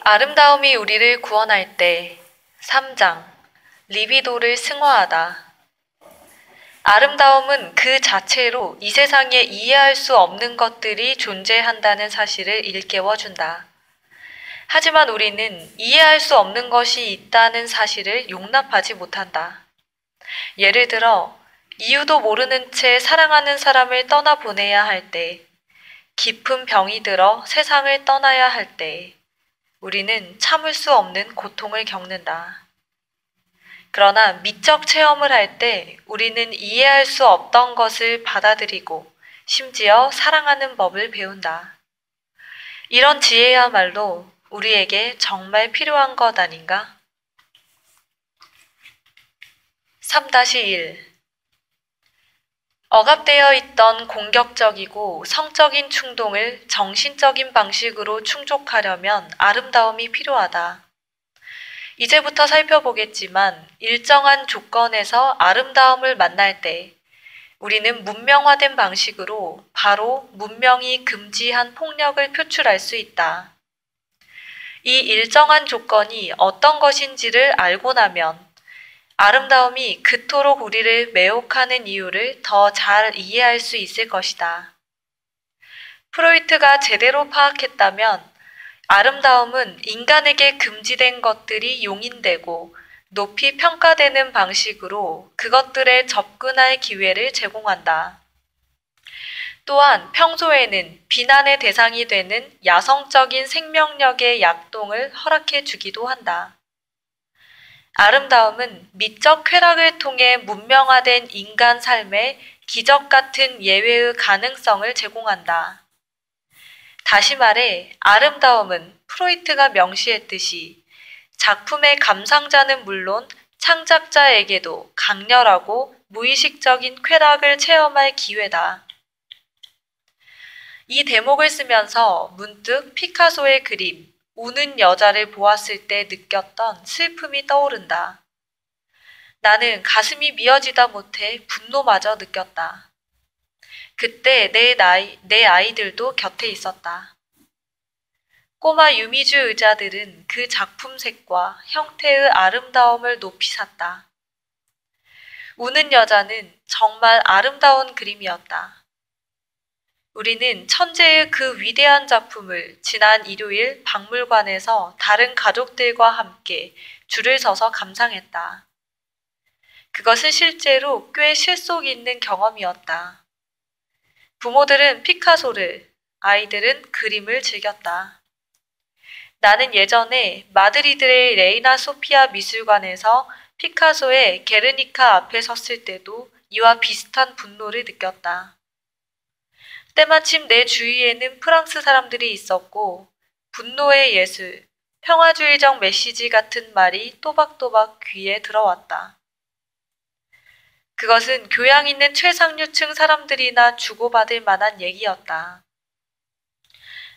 아름다움이 우리를 구원할 때 3장 리비도를 승화하다. 아름다움은 그 자체로 이 세상에 이해할 수 없는 것들이 존재한다는 사실을 일깨워준다. 하지만 우리는 이해할 수 없는 것이 있다는 사실을 용납하지 못한다. 예를 들어 이유도 모르는 채 사랑하는 사람을 떠나보내야 할 때, 깊은 병이 들어 세상을 떠나야 할 때, 우리는 참을 수 없는 고통을 겪는다. 그러나 미적 체험을 할 때 우리는 이해할 수 없던 것을 받아들이고 심지어 사랑하는 법을 배운다. 이런 지혜야말로 우리에게 정말 필요한 것 아닌가? 3-1 억압되어 있던 공격적이고 성적인 충동을 정신적인 방식으로 충족하려면 아름다움이 필요하다. 이제부터 살펴보겠지만 일정한 조건에서 아름다움을 만날 때 우리는 문명화된 방식으로 바로 문명이 금지한 폭력을 표출할 수 있다. 이 일정한 조건이 어떤 것인지를 알고 나면 아름다움이 그토록 우리를 매혹하는 이유를 더 잘 이해할 수 있을 것이다. 프로이트가 제대로 파악했다면 아름다움은 인간에게 금지된 것들이 용인되고 높이 평가되는 방식으로 그것들에 접근할 기회를 제공한다. 또한 평소에는 비난의 대상이 되는 야성적인 생명력의 약동을 허락해 주기도 한다. 아름다움은 미적 쾌락을 통해 문명화된 인간 삶에 기적 같은 예외의 가능성을 제공한다. 다시 말해 아름다움은 프로이트가 명시했듯이 작품의 감상자는 물론 창작자에게도 강렬하고 무의식적인 쾌락을 체험할 기회다. 이 대목을 쓰면서 문득 피카소의 그림 우는 여자를 보았을 때 느꼈던 슬픔이 떠오른다. 나는 가슴이 미어지다 못해 분노마저 느꼈다. 그때 내 아이들도 곁에 있었다. 꼬마 유미주 의자들은 그 작품 색과 형태의 아름다움을 높이 샀다. 우는 여자는 정말 아름다운 그림이었다. 우리는 천재의 그 위대한 작품을 지난 일요일 박물관에서 다른 가족들과 함께 줄을 서서 감상했다. 그것은 실제로 꽤 실속 있는 경험이었다. 부모들은 피카소를, 아이들은 그림을 즐겼다. 나는 예전에 마드리드의 레이나 소피아 미술관에서 피카소의 게르니카 앞에 섰을 때도 이와 비슷한 분노를 느꼈다. 때마침 내 주위에는 프랑스 사람들이 있었고 분노의 예술, 평화주의적 메시지 같은 말이 또박또박 귀에 들어왔다. 그것은 교양 있는 최상류층 사람들이나 주고받을 만한 얘기였다.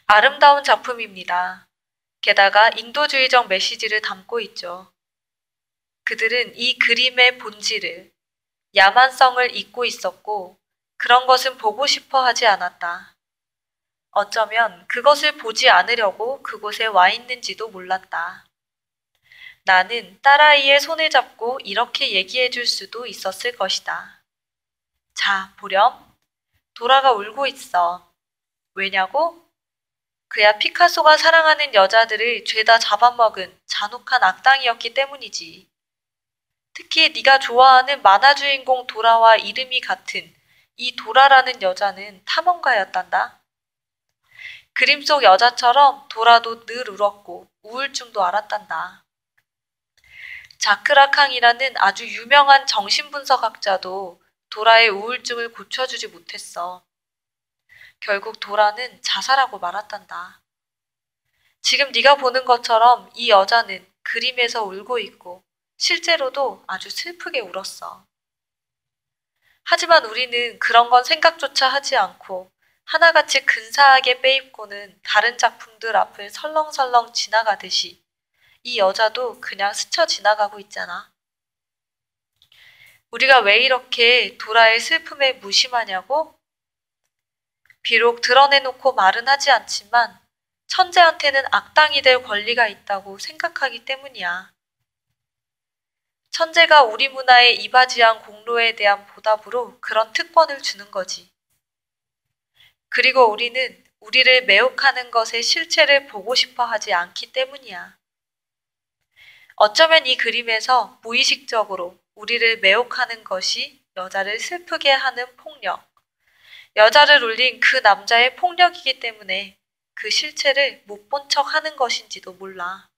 아름다운 작품입니다. 게다가 인도주의적 메시지를 담고 있죠. 그들은 이 그림의 본질을, 야만성을 잊고 있었고 그런 것은 보고 싶어 하지 않았다. 어쩌면 그것을 보지 않으려고 그곳에 와 있는지도 몰랐다. 나는 딸아이의 손을 잡고 이렇게 얘기해 줄 수도 있었을 것이다. 자, 보렴. 도라가 울고 있어. 왜냐고? 그야 피카소가 사랑하는 여자들을 죄다 잡아먹은 잔혹한 악당이었기 때문이지. 특히 네가 좋아하는 만화 주인공 도라와 이름이 같은 이 도라라는 여자는 탐험가였단다. 그림 속 여자처럼 도라도 늘 울었고 우울증도 앓았단다. 자크라캉이라는 아주 유명한 정신분석학자도 도라의 우울증을 고쳐주지 못했어. 결국 도라는 자살하고 말았단다. 지금 네가 보는 것처럼 이 여자는 그림에서 울고 있고 실제로도 아주 슬프게 울었어. 하지만 우리는 그런 건 생각조차 하지 않고 하나같이 근사하게 빼입고는 다른 작품들 앞을 설렁설렁 지나가듯이 이 여자도 그냥 스쳐 지나가고 있잖아. 우리가 왜 이렇게 도라의 슬픔에 무심하냐고? 비록 드러내놓고 말은 하지 않지만 천재한테는 악당이 될 권리가 있다고 생각하기 때문이야. 천재가 우리 문화에 이바지한 공로에 대한 보답으로 그런 특권을 주는 거지. 그리고 우리는 우리를 매혹하는 것의 실체를 보고 싶어 하지 않기 때문이야. 어쩌면 이 그림에서 무의식적으로 우리를 매혹하는 것이 여자를 슬프게 하는 폭력, 여자를 울린 그 남자의 폭력이기 때문에 그 실체를 못 본 척 하는 것인지도 몰라.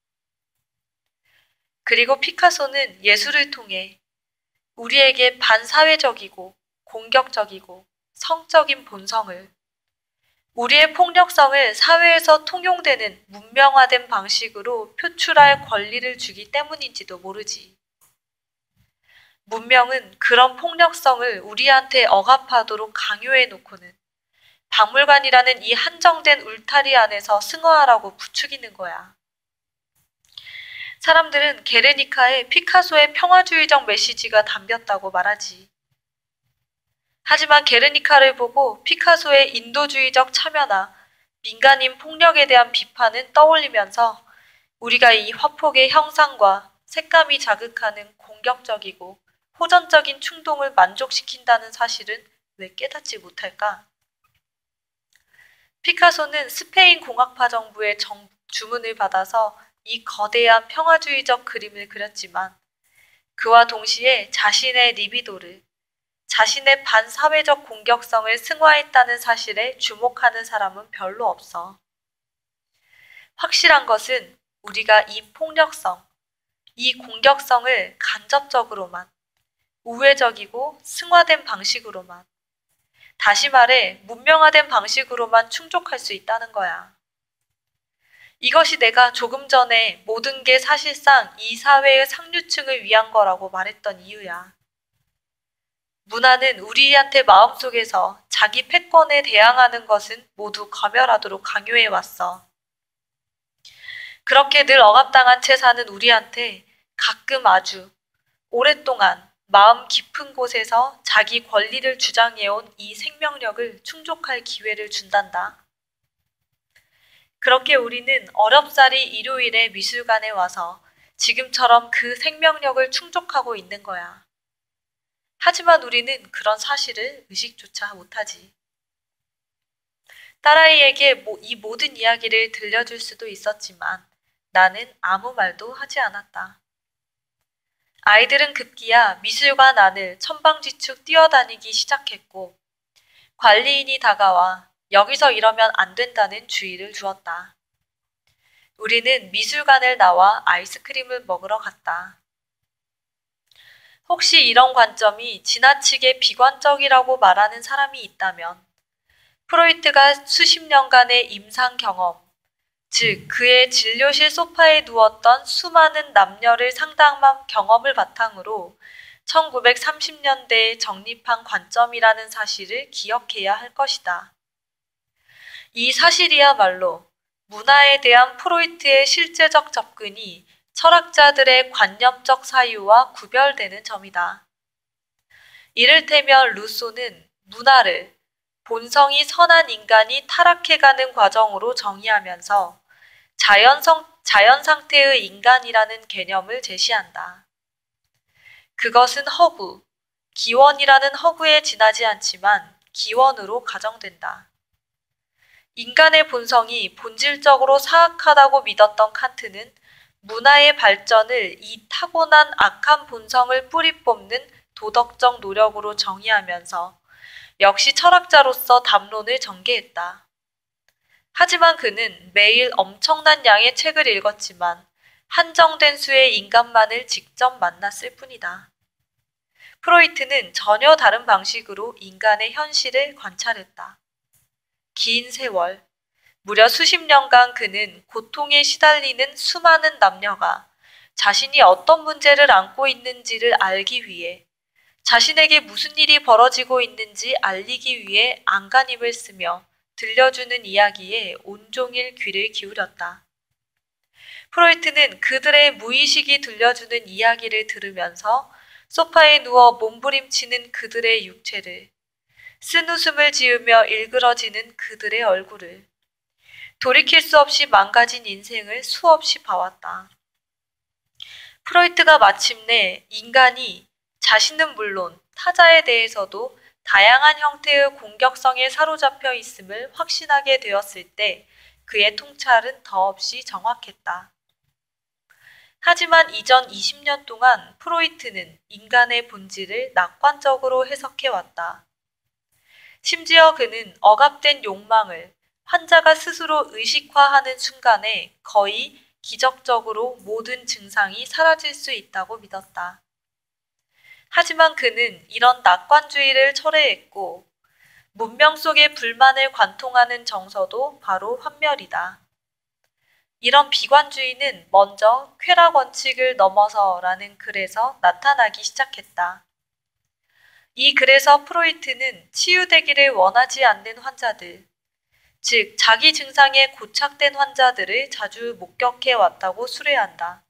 그리고 피카소는 예술을 통해 우리에게 반사회적이고 공격적이고 성적인 본성을, 우리의 폭력성을 사회에서 통용되는 문명화된 방식으로 표출할 권리를 주기 때문인지도 모르지. 문명은 그런 폭력성을 우리한테 억압하도록 강요해 놓고는 박물관이라는 이 한정된 울타리 안에서 승화하라고 부추기는 거야. 사람들은 게르니카에 피카소의 평화주의적 메시지가 담겼다고 말하지. 하지만 게르니카를 보고 피카소의 인도주의적 참여나 민간인 폭력에 대한 비판은 떠올리면서 우리가 이 화폭의 형상과 색감이 자극하는 공격적이고 호전적인 충동을 만족시킨다는 사실은 왜 깨닫지 못할까? 피카소는 스페인 공학파 정부의 주문을 받아서 이 거대한 평화주의적 그림을 그렸지만 그와 동시에 자신의 리비도를, 자신의 반사회적 공격성을 승화했다는 사실에 주목하는 사람은 별로 없어. 확실한 것은 우리가 이 폭력성, 이 공격성을 간접적으로만, 우회적이고 승화된 방식으로만, 다시 말해 문명화된 방식으로만 충족할 수 있다는 거야. 이것이 내가 조금 전에 모든 게 사실상 이 사회의 상류층을 위한 거라고 말했던 이유야. 문화는 우리한테 마음속에서 자기 패권에 대항하는 것은 모두 검열하도록 강요해왔어. 그렇게 늘 억압당한 채 사는 우리한테 가끔 아주 오랫동안 마음 깊은 곳에서 자기 권리를 주장해온 이 생명력을 충족할 기회를 준단다. 그렇게 우리는 어렵사리 일요일에 미술관에 와서 지금처럼 그 생명력을 충족하고 있는 거야. 하지만 우리는 그런 사실을 의식조차 못하지. 딸아이에게 이 모든 이야기를 들려줄 수도 있었지만 나는 아무 말도 하지 않았다. 아이들은 급기야 미술관 안을 천방지축 뛰어다니기 시작했고 관리인이 다가와 여기서 이러면 안 된다는 주의를 주었다. 우리는 미술관을 나와 아이스크림을 먹으러 갔다. 혹시 이런 관점이 지나치게 비관적이라고 말하는 사람이 있다면 프로이트가 수십 년간의 임상 경험, 즉 그의 진료실 소파에 누웠던 수많은 남녀를 상담한 경험을 바탕으로 1930년대에 정립한 관점이라는 사실을 기억해야 할 것이다. 이 사실이야말로 문화에 대한 프로이트의 실제적 접근이 철학자들의 관념적 사유와 구별되는 점이다. 이를테면 루소는 문화를 본성이 선한 인간이 타락해가는 과정으로 정의하면서 자연 상태의 인간이라는 개념을 제시한다. 그것은 허구, 기원이라는 허구에 지나지 않지만 기원으로 가정된다. 인간의 본성이 본질적으로 사악하다고 믿었던 칸트는 문화의 발전을 이 타고난 악한 본성을 뿌리 뽑는 도덕적 노력으로 정의하면서 역시 철학자로서 담론을 전개했다. 하지만 그는 매일 엄청난 양의 책을 읽었지만 한정된 수의 인간만을 직접 만났을 뿐이다. 프로이트는 전혀 다른 방식으로 인간의 현실을 관찰했다. 긴 세월, 무려 수십 년간 그는 고통에 시달리는 수많은 남녀가 자신이 어떤 문제를 안고 있는지를 알기 위해, 자신에게 무슨 일이 벌어지고 있는지 알리기 위해 안간힘을 쓰며 들려주는 이야기에 온종일 귀를 기울였다. 프로이트는 그들의 무의식이 들려주는 이야기를 들으면서 소파에 누워 몸부림치는 그들의 육체를, 쓴웃음을 지으며 일그러지는 그들의 얼굴을, 돌이킬 수 없이 망가진 인생을 수없이 봐왔다. 프로이트가 마침내 인간이 자신은 물론 타자에 대해서도 다양한 형태의 공격성에 사로잡혀 있음을 확신하게 되었을 때 그의 통찰은 더없이 정확했다. 하지만 이전 20년 동안 프로이트는 인간의 본질을 낙관적으로 해석해왔다. 심지어 그는 억압된 욕망을 환자가 스스로 의식화하는 순간에 거의 기적적으로 모든 증상이 사라질 수 있다고 믿었다. 하지만 그는 이런 낙관주의를 철회했고 문명 속의 불만을 관통하는 정서도 바로 환멸이다. 이런 비관주의는 먼저 쾌락 원칙을 넘어서라는 글에서 나타나기 시작했다. 이 글에서 프로이트는 치유되기를 원하지 않는 환자들, 즉 자기 증상에 고착된 환자들을 자주 목격해 왔다고 수레한다.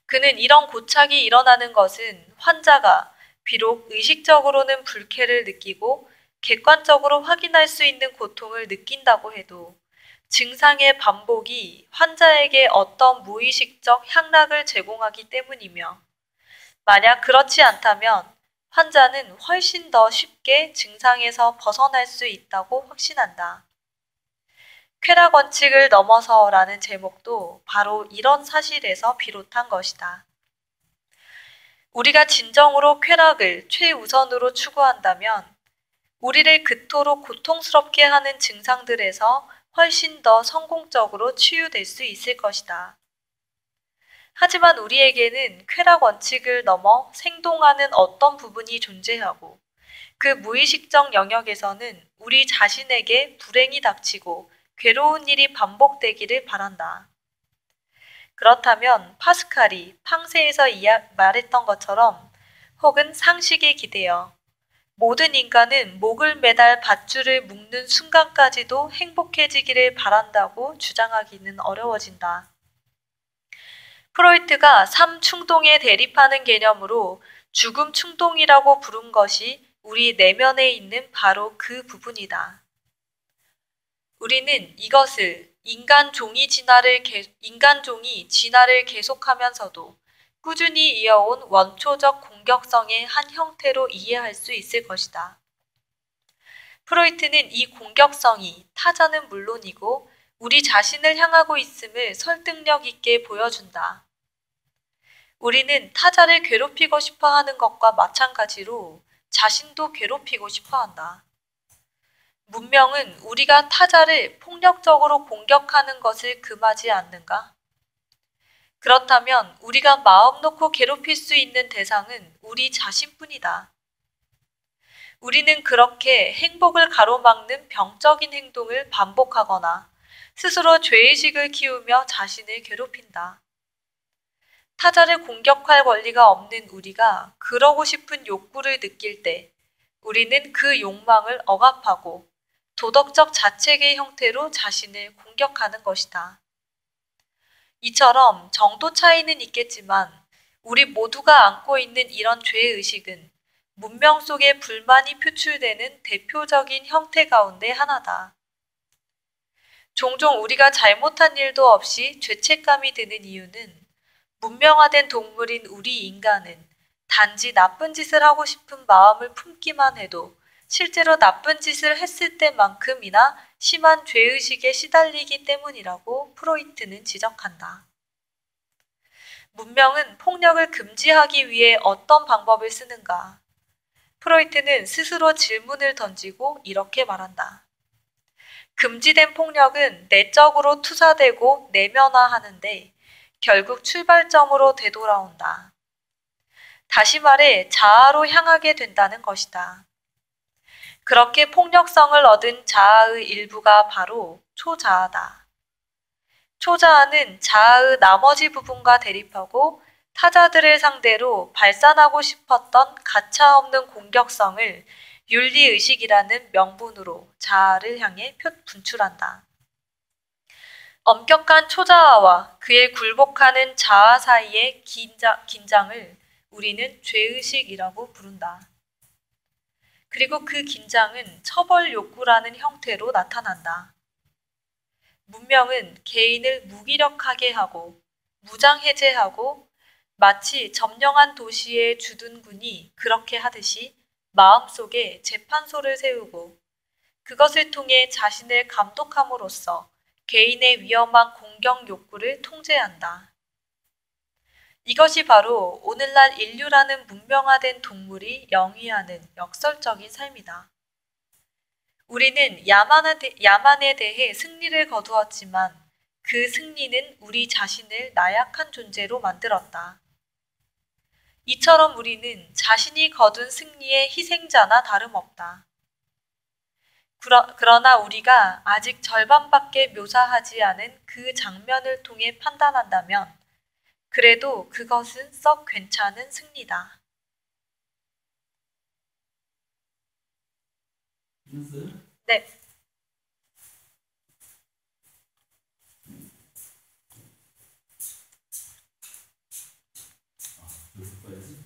그는 이런 고착이 일어나는 것은 환자가 비록 의식적으로는 불쾌를 느끼고 객관적으로 확인할 수 있는 고통을 느낀다고 해도 증상의 반복이 환자에게 어떤 무의식적 향락을 제공하기 때문이며 만약 그렇지 않다면 환자는 훨씬 더 쉽게 증상에서 벗어날 수 있다고 확신한다. 쾌락 원칙을 넘어서라는 제목도 바로 이런 사실에서 비롯한 것이다. 우리가 진정으로 쾌락을 최우선으로 추구한다면 우리를 그토록 고통스럽게 하는 증상들에서 훨씬 더 성공적으로 치유될 수 있을 것이다. 하지만 우리에게는 쾌락 원칙을 넘어 생동하는 어떤 부분이 존재하고 그 무의식적 영역에서는 우리 자신에게 불행이 닥치고 괴로운 일이 반복되기를 바란다. 그렇다면 파스칼이 팡세에서 말했던 것처럼 혹은 상식에 기대어 모든 인간은 목을 매달 밧줄을 묶는 순간까지도 행복해지기를 바란다고 주장하기는 어려워진다. 프로이트가 삶 충동에 대립하는 개념으로 죽음 충동이라고 부른 것이 우리 내면에 있는 바로 그 부분이다. 우리는 이것을 인간종이 진화를 계속하면서도 꾸준히 이어온 원초적 공격성의 한 형태로 이해할 수 있을 것이다. 프로이트는 이 공격성이 타자는 물론이고 우리 자신을 향하고 있음을 설득력 있게 보여준다. 우리는 타자를 괴롭히고 싶어 하는 것과 마찬가지로 자신도 괴롭히고 싶어 한다. 문명은 우리가 타자를 폭력적으로 공격하는 것을 금하지 않는가? 그렇다면 우리가 마음 놓고 괴롭힐 수 있는 대상은 우리 자신뿐이다. 우리는 그렇게 행복을 가로막는 병적인 행동을 반복하거나 스스로 죄의식을 키우며 자신을 괴롭힌다. 타자를 공격할 권리가 없는 우리가 그러고 싶은 욕구를 느낄 때 우리는 그 욕망을 억압하고 도덕적 자책의 형태로 자신을 공격하는 것이다. 이처럼 정도 차이는 있겠지만 우리 모두가 안고 있는 이런 죄의식은 문명 속에 불만이 표출되는 대표적인 형태 가운데 하나다. 종종 우리가 잘못한 일도 없이 죄책감이 드는 이유는 문명화된 동물인 우리 인간은 단지 나쁜 짓을 하고 싶은 마음을 품기만 해도 실제로 나쁜 짓을 했을 때만큼이나 심한 죄의식에 시달리기 때문이라고 프로이트는 지적한다. 문명은 폭력을 금지하기 위해 어떤 방법을 쓰는가? 프로이트는 스스로 질문을 던지고 이렇게 말한다. 금지된 폭력은 내적으로 투사되고 내면화하는데 결국 출발점으로 되돌아온다. 다시 말해 자아로 향하게 된다는 것이다. 그렇게 폭력성을 얻은 자아의 일부가 바로 초자아다. 초자아는 자아의 나머지 부분과 대립하고 타자들을 상대로 발산하고 싶었던 가차없는 공격성을 윤리의식이라는 명분으로 자아를 향해 분출한다. 엄격한 초자아와 그에 굴복하는 자아 사이의 긴장을 우리는 죄의식이라고 부른다. 그리고 그 긴장은 처벌 욕구라는 형태로 나타난다. 문명은 개인을 무기력하게 하고 무장해제하고 마치 점령한 도시의 주둔군이 그렇게 하듯이 마음속에 재판소를 세우고 그것을 통해 자신을 감독함으로써 개인의 위험한 공격 욕구를 통제한다. 이것이 바로 오늘날 인류라는 문명화된 동물이 영위하는 역설적인 삶이다. 우리는 야만에 대해 승리를 거두었지만 그 승리는 우리 자신을 나약한 존재로 만들었다. 이처럼 우리는 자신이 거둔 승리의 희생자나 다름없다. 그러나 우리가 아직 절반밖에 묘사하지 않은 그 장면을 통해 판단한다면 그래도 그것은 썩 괜찮은 승리다. 네. 여기서 봐야지.